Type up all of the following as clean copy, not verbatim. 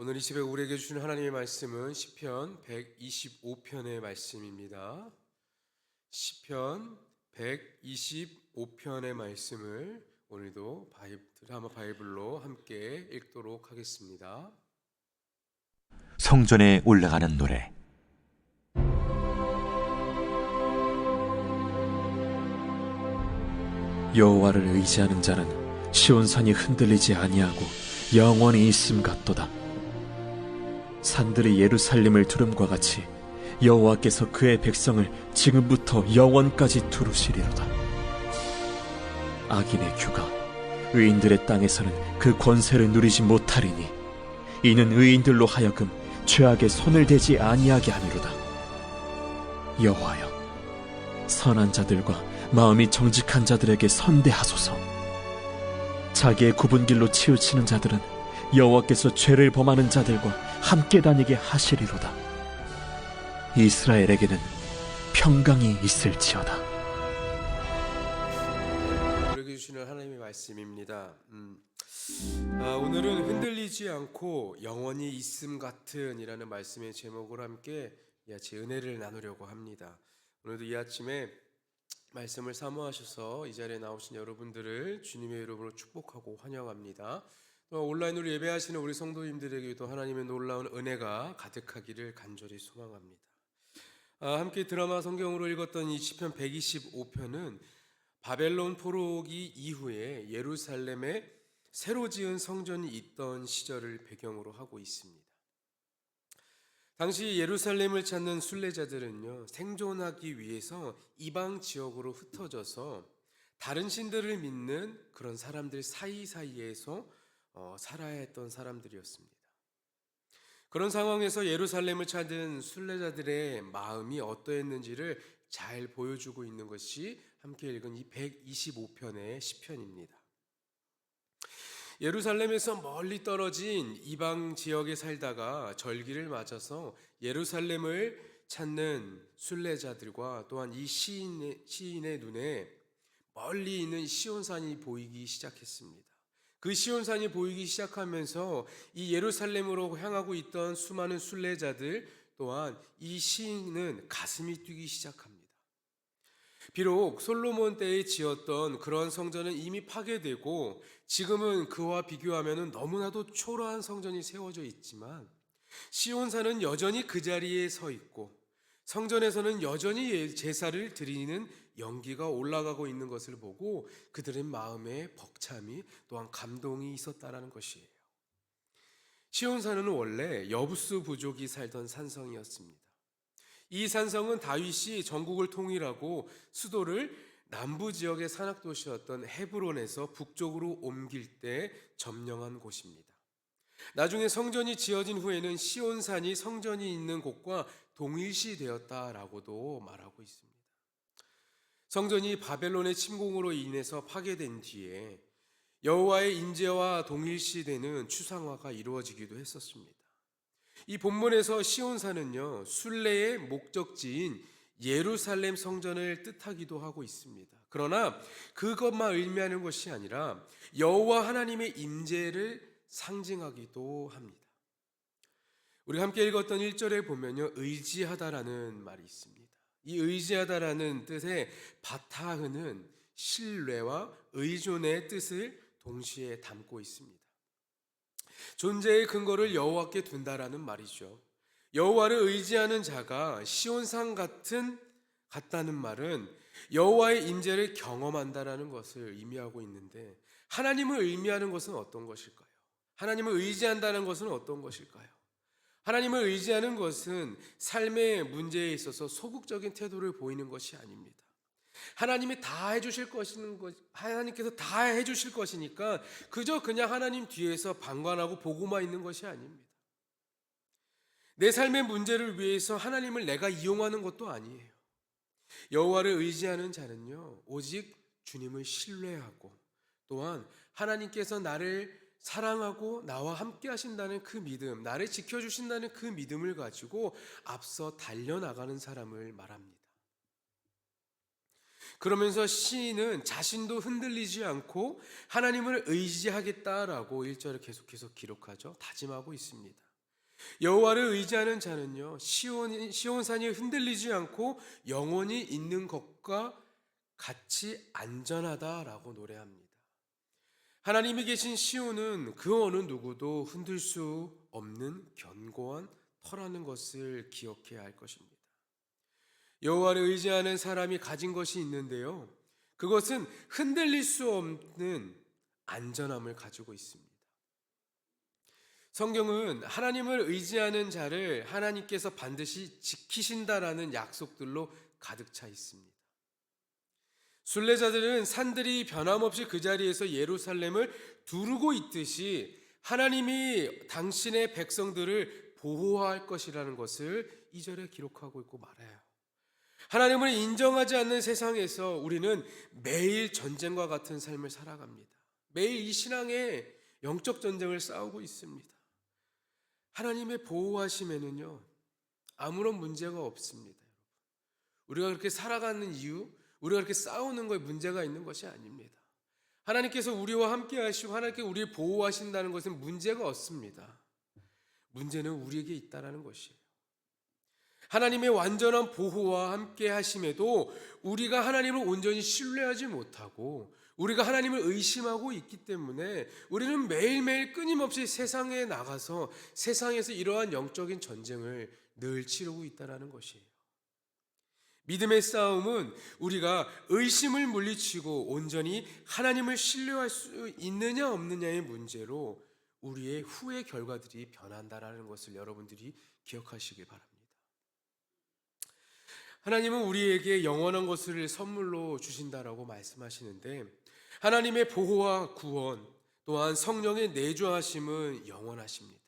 오늘 이 시간에 우리에게 주신 하나님의 말씀은 시편 125편의 말씀입니다. 시편 125편의 말씀을 오늘도 드라마 바이블로 함께 읽도록 하겠습니다. 성전에 올라가는 노래. 여호와를 의지하는 자는 시온산이 흔들리지 아니하고 영원히 있음 같도다. 산들이 예루살렘을 두름과 같이 여호와께서 그의 백성을 지금부터 영원까지 두루시리로다. 악인의 규가 의인들의 땅에서는 그 권세를 누리지 못하리니 이는 의인들로 하여금 죄악에 손을 대지 아니하게 하미로다. 여호와여, 선한 자들과 마음이 정직한 자들에게 선대하소서. 자기의 굽은 길로 치우치는 자들은 여호와께서 죄를 범하는 자들과 함께 다니게 하시리로다. 이스라엘에게는 평강이 있을지어다. 우리에게 주시는 하나님의 말씀입니다. 오늘은 흔들리지 않고 영원히 있음 같은 이라는 말씀의 제목으로 함께 이 아침 은혜를 나누려고 합니다. 오늘도 이 아침에 말씀을 사모하셔서 이 자리에 나오신 여러분들을 주님의 이름으로 축복하고 환영합니다. 또 온라인으로 예배하시는 우리 성도님들에게도 하나님의 놀라운 은혜가 가득하기를 간절히 소망합니다. 함께 드라마 성경으로 읽었던 이 시편 125편은 바벨론 포로기 이후에 예루살렘에 새로 지은 성전이 있던 시절을 배경으로 하고 있습니다. 당시 예루살렘을 찾는 순례자들은요, 생존하기 위해서 이방 지역으로 흩어져서 다른 신들을 믿는 그런 사람들 사이사이에서 살아야 했던 사람들이었습니다. 그런 상황에서 예루살렘을 찾은 순례자들의 마음이 어떠했는지를 잘 보여주고 있는 것이 함께 읽은 이 125편의 시편입니다. 예루살렘에서 멀리 떨어진 이방 지역에 살다가 절기를 맞아서 예루살렘을 찾는 순례자들과 또한 이 시인의 눈에 멀리 있는 시온산이 보이기 시작했습니다. 그 시온산이 보이기 시작하면서 이 예루살렘으로 향하고 있던 수많은 순례자들 또한 이 시인은 가슴이 뛰기 시작합니다. 비록 솔로몬 때에 지었던 그런 성전은 이미 파괴되고 지금은 그와 비교하면 너무나도 초라한 성전이 세워져 있지만 시온산은 여전히 그 자리에 서 있고 성전에서는 여전히 제사를 드리는 연기가 올라가고 있는 것을 보고 그들의 마음에 벅참이 또한 감동이 있었다라는 것이에요. 시온산은 원래 여부스 부족이 살던 산성이었습니다. 이 산성은 다윗이 전국을 통일하고 수도를 남부 지역의 산악도시였던 헤브론에서 북쪽으로 옮길 때 점령한 곳입니다. 나중에 성전이 지어진 후에는 시온산이 성전이 있는 곳과 동일시 되었다라고도 말하고 있습니다. 성전이 바벨론의 침공으로 인해서 파괴된 뒤에 여호와의 인재와 동일시되는 추상화가 이루어지기도 했었습니다. 이 본문에서 시온산은요, 순례의 목적지인 예루살렘 성전을 뜻하기도 하고 있습니다. 그러나 그것만 의미하는 것이 아니라 여호와 하나님의 임재를 상징하기도 합니다. 우리 함께 읽었던 1절에 보면요, 의지하다라는 말이 있습니다. 이 의지하다라는 뜻의 바타흐는 신뢰와 의존의 뜻을 동시에 담고 있습니다. 존재의 근거를 여호와께 둔다라는 말이죠. 여호와를 의지하는 자가 시온산 같다는 말은 여호와의 임재를 경험한다라는 것을 의미하고 있는데 하나님을 의미하는 것은 어떤 것일까요? 하나님을 의지한다는 것은 어떤 것일까요? 하나님을 의지하는 것은 삶의 문제에 있어서 소극적인 태도를 보이는 것이 아닙니다. 하나님이 다 해주실 하나님께서 다 해주실 것이니까 그저 그냥 하나님 뒤에서 방관하고 보고만 있는 것이 아닙니다. 내 삶의 문제를 위해서 하나님을 내가 이용하는 것도 아니에요. 여호와를 의지하는 자는요, 오직 주님을 신뢰하고 또한 하나님께서 나를 사랑하고 나와 함께 하신다는 그 믿음, 나를 지켜주신다는 그 믿음을 가지고 앞서 달려나가는 사람을 말합니다. 그러면서 시인은 자신도 흔들리지 않고 하나님을 의지하겠다라고 1절을 계속해서 기록하죠. 다짐하고 있습니다. 여호와를 의지하는 자는요 시온산이 흔들리지 않고 영원히 있는 것과 같이 안전하다라고 노래합니다. 하나님이 계신 시온은 그 어느 누구도 흔들 수 없는 견고한 터라는 것을 기억해야 할 것입니다. 여호와를 의지하는 사람이 가진 것이 있는데요, 그것은 흔들릴 수 없는 안전함을 가지고 있습니다. 성경은 하나님을 의지하는 자를 하나님께서 반드시 지키신다라는 약속들로 가득 차 있습니다. 순례자들은 산들이 변함없이 그 자리에서 예루살렘을 두르고 있듯이 하나님이 당신의 백성들을 보호할 것이라는 것을 2절에 기록하고 있고 말아요. 하나님을 인정하지 않는 세상에서 우리는 매일 전쟁과 같은 삶을 살아갑니다. 매일 이 신앙의 영적 전쟁을 싸우고 있습니다. 하나님의 보호하심에는요 아무런 문제가 없습니다. 우리가 그렇게 살아가는 이유, 우리가 그렇게 싸우는 거에 문제가 있는 것이 아닙니다. 하나님께서 우리와 함께 하시고 하나님께 우리를 보호하신다는 것은 문제가 없습니다. 문제는 우리에게 있다는 것이에요. 하나님의 완전한 보호와 함께 하심에도 우리가 하나님을 온전히 신뢰하지 못하고 우리가 하나님을 의심하고 있기 때문에 우리는 매일매일 끊임없이 세상에 나가서 세상에서 이러한 영적인 전쟁을 늘 치르고 있다는 것이에요. 믿음의 싸움은 우리가 의심을 물리치고 온전히 하나님을 신뢰할 수 있느냐 없느냐의 문제로 우리의 후의 결과들이 변한다라는 것을 여러분들이 기억하시길 바랍니다. 하나님은 우리에게 영원한 것을 선물로 주신다라고 말씀하시는데 하나님의 보호와 구원 또한 성령의 내주하심은 영원하십니다.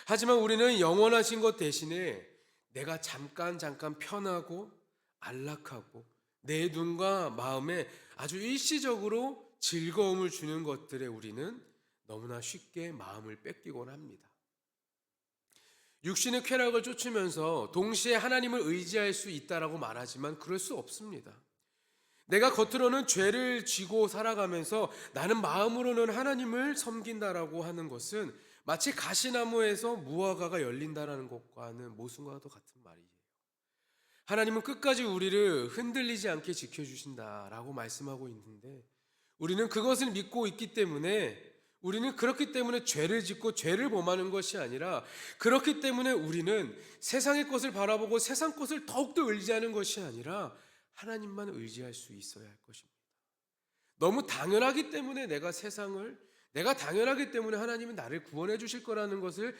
하지만 우리는 영원하신 것 대신에 내가 잠깐 편하고 안락하고 내 눈과 마음에 아주 일시적으로 즐거움을 주는 것들에 우리는 너무나 쉽게 마음을 뺏기곤 합니다. 육신의 쾌락을 쫓으면서 동시에 하나님을 의지할 수 있다라고 말하지만 그럴 수 없습니다. 내가 겉으로는 죄를 지고 살아가면서 나는 마음으로는 하나님을 섬긴다라고 하는 것은 마치 가시나무에서 무화과가 열린다라는 것과는 모순과도 같은 말이에요. 하나님은 끝까지 우리를 흔들리지 않게 지켜주신다라고 말씀하고 있는데 우리는 그것을 믿고 있기 때문에 우리는 그렇기 때문에 죄를 짓고 죄를 범하는 것이 아니라 그렇기 때문에 우리는 세상의 것을 바라보고 세상 것을 더욱더 의지하는 것이 아니라 하나님만 의지할 수 있어야 할 것입니다. 너무 당연하기 때문에 내가 당연하기 때문에 하나님은 나를 구원해 주실 거라는 것을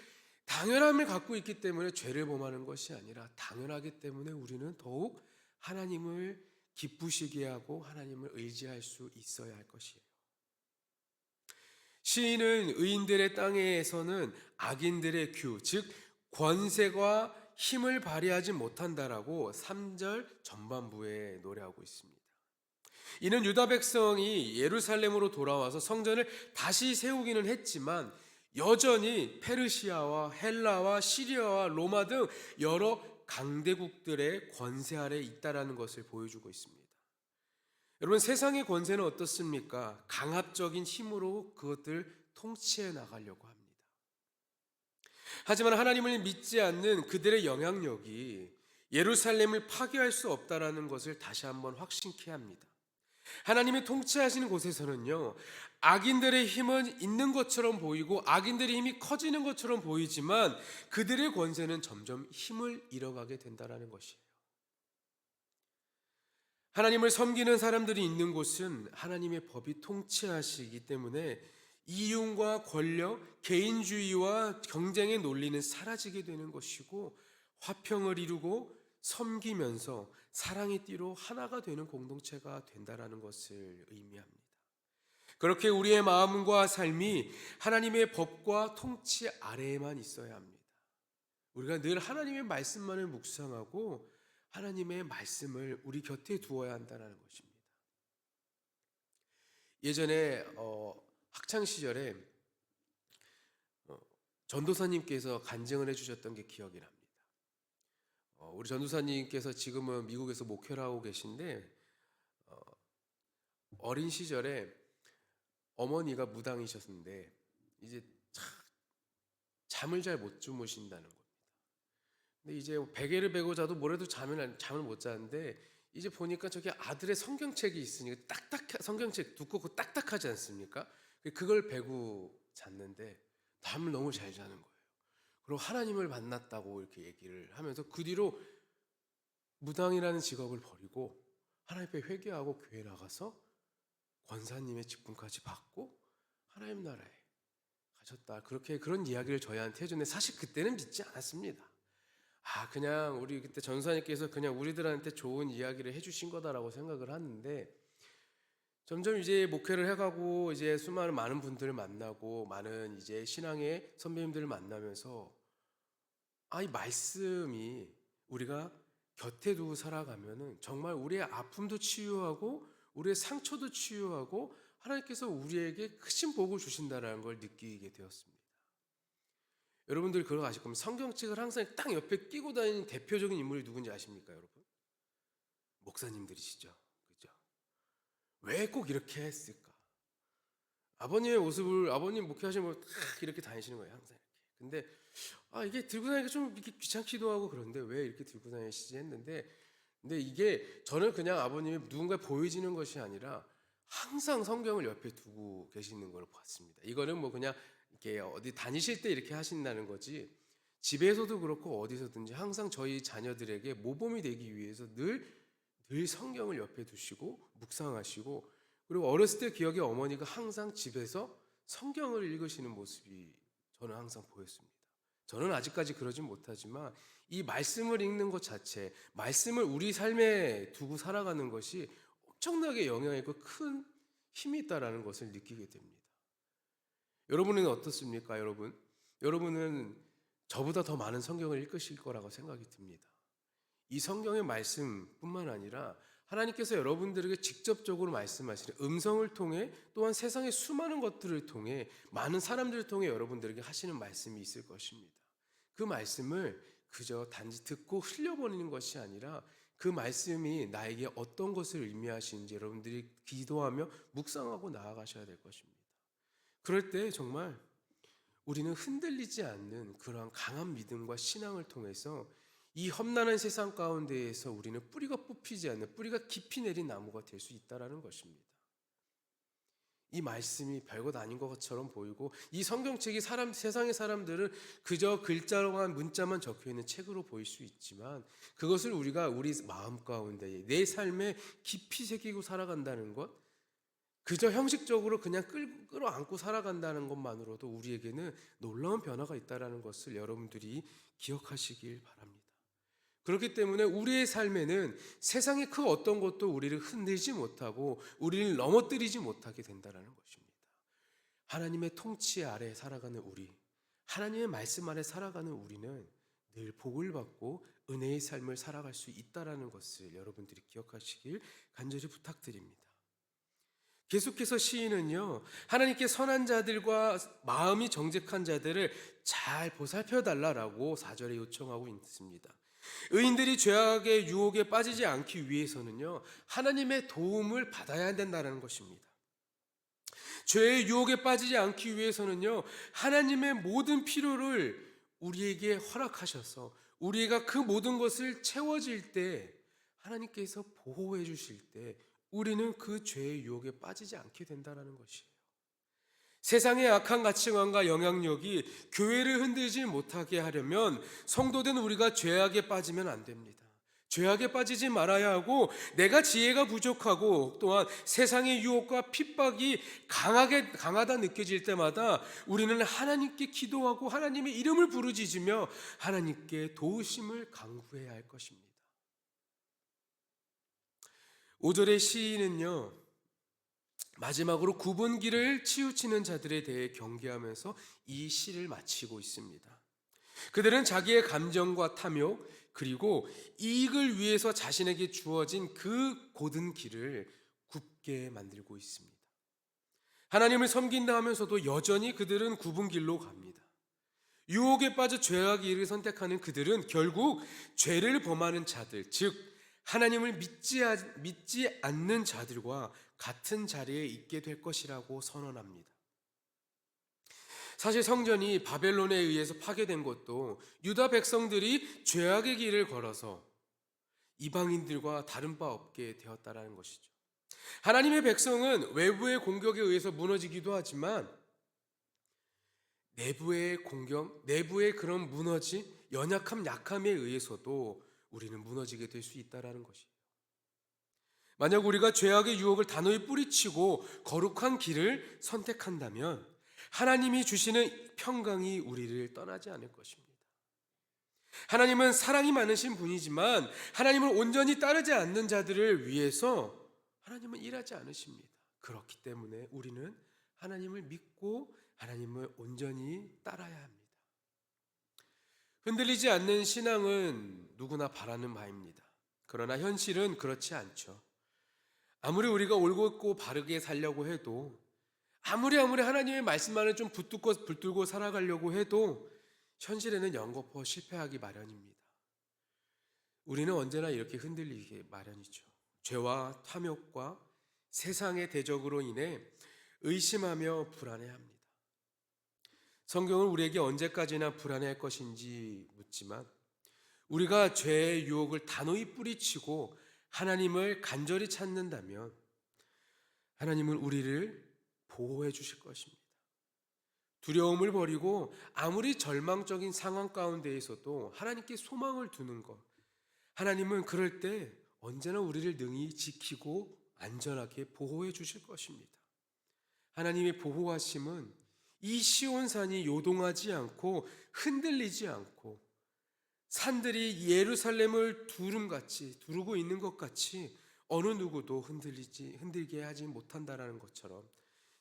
당연함을 갖고 있기 때문에 죄를 범하는 것이 아니라 당연하기 때문에 우리는 더욱 하나님을 기쁘시게 하고 하나님을 의지할 수 있어야 할 것이에요. 시인은 의인들의 땅에서는 악인들의 규, 즉 권세와 힘을 발휘하지 못한다라고 3절 전반부에 노래하고 있습니다. 이는 유다 백성이 예루살렘으로 돌아와서 성전을 다시 세우기는 했지만 여전히 페르시아와 헬라와 시리아와 로마 등 여러 강대국들의 권세 아래 있다라는 것을 보여주고 있습니다. 여러분, 세상의 권세는 어떻습니까? 강압적인 힘으로 그것들 통치해 나가려고 합니다. 하지만 하나님을 믿지 않는 그들의 영향력이 예루살렘을 파괴할 수 없다라는 것을 다시 한번 확신케 합니다. 하나님이 통치하시는 곳에서는요, 악인들의 힘은 있는 것처럼 보이고 악인들의 힘이 커지는 것처럼 보이지만 그들의 권세는 점점 힘을 잃어가게 된다는 것이에요. 하나님을 섬기는 사람들이 있는 곳은 하나님의 법이 통치하시기 때문에 이윤과 권력, 개인주의와 경쟁의 논리는 사라지게 되는 것이고 화평을 이루고 섬기면서 사랑의 띠로 하나가 되는 공동체가 된다는 것을 의미합니다. 그렇게 우리의 마음과 삶이 하나님의 법과 통치 아래에만 있어야 합니다. 우리가 늘 하나님의 말씀만을 묵상하고 하나님의 말씀을 우리 곁에 두어야 한다는 것입니다. 예전에 학창 시절에 전도사님께서 간증을 해주셨던 게 기억이 납니다. 우리 전도사님께서 지금은 미국에서 목회를 하고 계신데 어린 시절에 어머니가 무당이셨는데 이제 잠을 잘 못 주무신다는 겁니다. 근데 이제 베개를 베고 자도 뭐래도 잠을 못 자는데 이제 보니까 저기 아들의 성경책이 있으니까 성경책 두껍고 딱딱하지 않습니까? 그걸 베고 잤는데 잠을 너무 잘 자는 거예요. 그리고 하나님을 만났다고 이렇게 얘기를 하면서 그 뒤로 무당이라는 직업을 버리고 하나님 앞에 회개하고 교회 나가서 권사님의 직분까지 받고 하나님 나라에 가셨다. 그런 이야기를 저희한테 해줬는데 사실 그때는 믿지 않았습니다. 그냥 우리 그때 전사님께서 그냥 우리들한테 좋은 이야기를 해주신 거다라고 생각을 하는데 점점 이제 목회를 해가고 이제 수많은 많은 분들을 만나고 많은 이제 신앙의 선배님들을 만나면서 이 말씀이 우리가 곁에 두고 살아가면은 정말 우리의 아픔도 치유하고 우리의 상처도 치유하고 하나님께서 우리에게 크신 복을 주신다는 걸 느끼게 되었습니다. 여러분들 그거 아실 겁니다. 성경책을 항상 딱 옆에 끼고 다니는 대표적인 인물이 누군지 아십니까, 여러분? 목사님들이시죠. 그죠? 왜 꼭 이렇게 했을까? 아버님의 모습을 아버님 목회하시면 딱 이렇게 다니시는 거예요, 항상 이렇게. 근데 이게 들고 다니기가 좀 이렇게 귀찮기도 하고 그런데 왜 이렇게 들고 다니시지 했는데 근데 이게 저는 그냥 아버님이 누군가 보여지는 것이 아니라 항상 성경을 옆에 두고 계시는 걸 봤습니다. 이거는 뭐 그냥 이렇게 어디 다니실 때 이렇게 하신다는 거지 집에서도 그렇고 어디서든지 항상 저희 자녀들에게 모범이 되기 위해서 늘 성경을 옆에 두시고 묵상하시고 그리고 어렸을 때 기억에 어머니가 항상 집에서 성경을 읽으시는 모습이 저는 항상 보였습니다. 저는 아직까지 그러진 못하지만 이 말씀을 읽는 것 자체, 말씀을 우리 삶에 두고 살아가는 것이 엄청나게 영향 있고 큰 힘이 있다라는 것을 느끼게 됩니다. 여러분은 어떻습니까, 여러분? 여러분은 저보다 더 많은 성경을 읽으실 거라고 생각이 듭니다. 이 성경의 말씀뿐만 아니라 하나님께서 여러분들에게 직접적으로 말씀하시는 음성을 통해 또한 세상의 수많은 것들을 통해 많은 사람들을 통해 여러분들에게 하시는 말씀이 있을 것입니다. 그 말씀을 그저 단지 듣고 흘려버리는 것이 아니라 그 말씀이 나에게 어떤 것을 의미하시는지 여러분들이 기도하며 묵상하고 나아가셔야 될 것입니다. 그럴 때 정말 우리는 흔들리지 않는 그러한 강한 믿음과 신앙을 통해서 이 험난한 세상 가운데에서 우리는 뿌리가 뽑히지 않는 뿌리가 깊이 내린 나무가 될 수 있다는 것입니다. 이 말씀이 별것 아닌 것처럼 보이고 이 성경책이 세상의 사람들은 그저 글자로만 문자만 적혀있는 책으로 보일 수 있지만 그것을 우리가 우리 마음 가운데 내 삶에 깊이 새기고 살아간다는 것 그저 형식적으로 그냥 끌어안고 살아간다는 것만으로도 우리에게는 놀라운 변화가 있다는 것을 여러분들이 기억하시길 바랍니다. 그렇기 때문에 우리의 삶에는 세상의 그 어떤 것도 우리를 흔들지 못하고 우리를 넘어뜨리지 못하게 된다는 것입니다. 하나님의 통치 아래 살아가는 우리, 하나님의 말씀 아래 살아가는 우리는 늘 복을 받고 은혜의 삶을 살아갈 수 있다는 것을 여러분들이 기억하시길 간절히 부탁드립니다. 계속해서 시인은요, 하나님께 선한 자들과 마음이 정직한 자들을 잘 보살펴달라고 4절에 요청하고 있습니다. 의인들이 죄악의 유혹에 빠지지 않기 위해서는요, 하나님의 도움을 받아야 된다는 것입니다. 죄의 유혹에 빠지지 않기 위해서는요, 하나님의 모든 필요를 우리에게 허락하셔서 우리가 그 모든 것을 채워질 때 하나님께서 보호해 주실 때 우리는 그 죄의 유혹에 빠지지 않게 된다는 것이에요. 세상의 악한 가치관과 영향력이 교회를 흔들지 못하게 하려면 성도된 우리가 죄악에 빠지면 안 됩니다. 죄악에 빠지지 말아야 하고 내가 지혜가 부족하고 또한 세상의 유혹과 핍박이 강하다 느껴질 때마다 우리는 하나님께 기도하고 하나님의 이름을 부르짖으며 하나님께 도우심을 간구해야 할 것입니다. 5절의 시인은요, 마지막으로 굽은 길을 치우치는 자들에 대해 경계하면서 이 시를 마치고 있습니다. 그들은 자기의 감정과 탐욕 그리고 이익을 위해서 자신에게 주어진 그 곧은 길을 굽게 만들고 있습니다. 하나님을 섬긴다 하면서도 여전히 그들은 굽은 길로 갑니다. 유혹에 빠져 죄악의 일을 선택하는 그들은 결국 죄를 범하는 자들, 즉 하나님을 믿지 않는 자들과 같은 자리에 있게 될 것이라고 선언합니다. 사실 성전이 바벨론에 의해서 파괴된 것도 유다 백성들이 죄악의 길을 걸어서 이방인들과 다른 바 없게 되었다라는 것이죠. 하나님의 백성은 외부의 공격에 의해서 무너지기도 하지만 내부의 공격, 내부의 그런 연약함, 약함에 의해서도 우리는 무너지게 될 수 있다라는 것이에요. 만약 우리가 죄악의 유혹을 단호히 뿌리치고 거룩한 길을 선택한다면 하나님이 주시는 평강이 우리를 떠나지 않을 것입니다. 하나님은 사랑이 많으신 분이지만 하나님을 온전히 따르지 않는 자들을 위해서 하나님은 일하지 않으십니다. 그렇기 때문에 우리는 하나님을 믿고 하나님을 온전히 따라야 합니다. 흔들리지 않는 신앙은 누구나 바라는 바입니다. 그러나 현실은 그렇지 않죠. 아무리 우리가 올곧고 바르게 살려고 해도, 아무리 하나님의 말씀만을 좀 붙들고 살아가려고 해도 현실에는 연거푸 실패하기 마련입니다. 우리는 언제나 이렇게 흔들리기 마련이죠. 죄와 탐욕과 세상의 대적으로 인해 의심하며 불안해합니다. 성경은 우리에게 언제까지나 불안해할 것인지 묻지만 우리가 죄의 유혹을 단호히 뿌리치고 하나님을 간절히 찾는다면 하나님은 우리를 보호해 주실 것입니다. 두려움을 버리고 아무리 절망적인 상황 가운데에서도 하나님께 소망을 두는 것, 하나님은 그럴 때 언제나 우리를 능히 지키고 안전하게 보호해 주실 것입니다. 하나님의 보호하심은 이 시온산이 요동하지 않고 흔들리지 않고 산들이 예루살렘을 두르고 있는 것 같이 어느 누구도 흔들게 하지 못한다라는 것처럼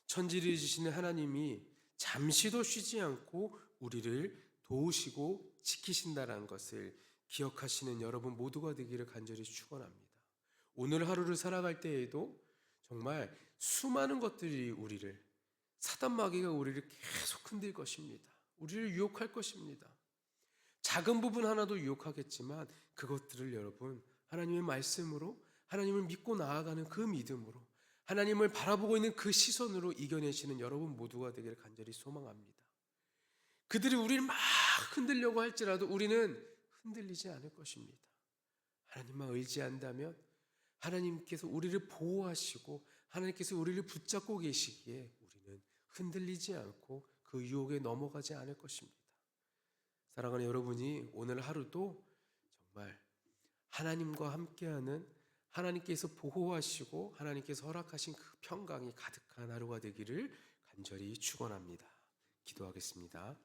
천지를 지시는 하나님이 잠시도 쉬지 않고 우리를 도우시고 지키신다라는 것을 기억하시는 여러분 모두가 되기를 간절히 축원합니다. 오늘 하루를 살아갈 때에도 정말 수많은 것들이 사단 마귀가 우리를 계속 흔들 것입니다. 우리를 유혹할 것입니다. 작은 부분 하나도 유혹하겠지만 그것들을 여러분 하나님의 말씀으로, 하나님을 믿고 나아가는 그 믿음으로, 하나님을 바라보고 있는 그 시선으로 이겨내시는 여러분 모두가 되기를 간절히 소망합니다. 그들이 우리를 막 흔들려고 할지라도 우리는 흔들리지 않을 것입니다. 하나님만 의지한다면 하나님께서 우리를 보호하시고 하나님께서 우리를 붙잡고 계시기에 우리는 흔들리지 않고 그 유혹에 넘어가지 않을 것입니다. 사랑하는 여러분이 오늘 하루도 정말 하나님과 함께하는, 하나님께서 보호하시고 하나님께서 허락하신 그 평강이 가득한 하루가 되기를 간절히 축원합니다. 기도하겠습니다.